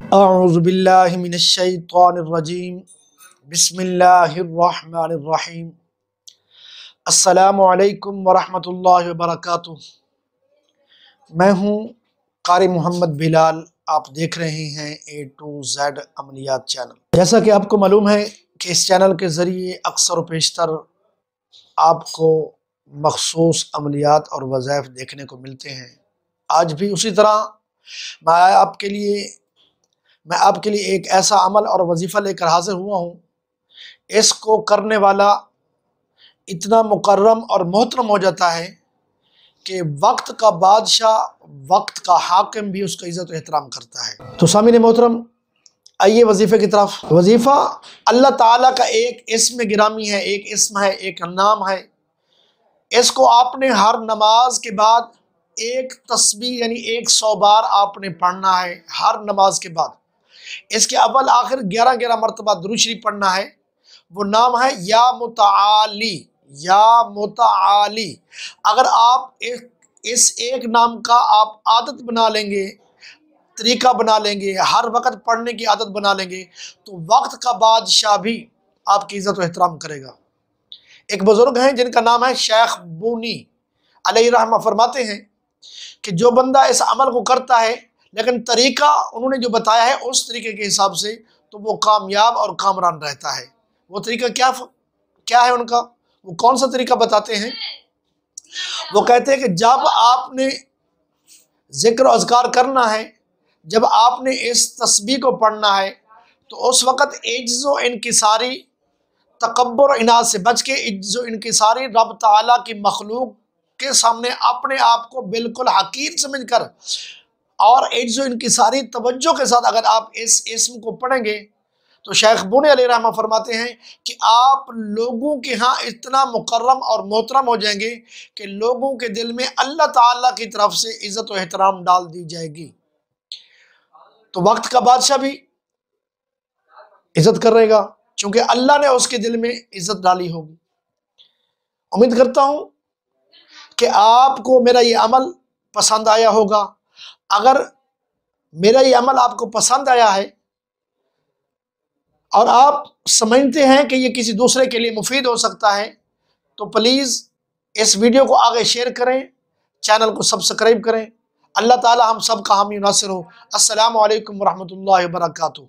اعوذ باللہ من الشیطان الرجیم بسم اللہ الرحمن الرحیم السلام علیکم ورحمۃ اللہ وبرکاتہ۔ میں ہوں قاری محمد بلال، آپ دیکھ رہے ہیں A to Z عملیات چینل۔ جیسا کہ آپ کو معلوم ہے کہ اس چینل کے ذریعے اکثر و بیشتر آپ کو مخصوص عملیات اور وظائف دیکھنے کو ملتے ہیں۔ آج بھی اسی طرح میں آپ کے لیے ایک ایسا عمل اور وظیفہ لے کر حاضر ہوا ہوں۔ اس کو کرنے والا اتنا مکرم اور محترم ہو جاتا ہے کہ وقت کا بادشاہ، وقت کا حاکم بھی اس کا عزت و احترام کرتا ہے۔ تو سامعین محترم، آئیے وظیفے کی طرف۔ وظیفہ اللہ تعالیٰ کا ایک اسم گرامی ہے، ایک اسم ہے، ایک نام ہے۔ اس کو آپ نے ہر نماز کے بعد ایک تسبیح یعنی 100 بار آپ نے پڑھنا ہے ہر نماز کے بعد۔ اس کے اول آخر 11 مرتبہ درود شریف پڑھنا ہے۔ وہ نام ہے یا متعالی، یا متعالی۔ اگر آپ اس ایک نام کا آپ عادت بنا لیں گے، طریقہ بنا لیں گے، ہر وقت پڑھنے کی عادت بنا لیں گے، تو وقت کا بادشاہ بھی آپ کی عزت و احترام کرے گا۔ ایک بزرگ ہیں جن کا نام ہے شیخ بونی علیہ رحمہ، فرماتے ہیں کہ جو بندہ اس عمل کو کرتا ہے لیکن طریقہ انہوں نے جو بتایا ہے اس طریقے کے حساب سے، تو وہ کامیاب اور کامران رہتا ہے۔ وہ طریقہ کیا ہے ان کا؟ وہ کون سا طریقہ بتاتے ہیں؟ وہ کہتے ہیں کہ جب آپ نے ذکر و اذکار کرنا ہے، جب آپ نے اس تسبیح کو پڑھنا ہے، تو اس وقت عجز و انکساری، تکبر و اناد سے بچ کے عجز و انکساری رب تعالیٰ کی مخلوق کے سامنے اپنے آپ کو بالکل حقیر سمجھ کر اور عجز و انکساری توجہ کے ساتھ اگر آپ اس اسم کو پڑھیں گے، تو شیخ بونی علیہ رحمہ فرماتے ہیں کہ آپ لوگوں کے ہاں اتنا مکرم اور محترم ہو جائیں گے کہ لوگوں کے دل میں اللہ تعالیٰ کی طرف سے عزت و احترام ڈال دی جائے گی۔ تو وقت کا بادشاہ بھی عزت کرے گا چونکہ اللہ نے اس کے دل میں عزت ڈالی ہوگی۔ امید کرتا ہوں کہ آپ کو میرا یہ عمل پسند آیا ہوگا۔ اگر میرا یہ عمل آپ کو پسند آیا ہے اور آپ سمجھتے ہیں کہ یہ کسی دوسرے کے لیے مفید ہو سکتا ہے، تو پلیز اس ویڈیو کو آگے شیئر کریں، چینل کو سبسکرائب کریں۔ اللہ تعالی ہم سب کا حامی و ناصر ہو۔ السلام علیکم ورحمۃ اللہ وبرکاتہ۔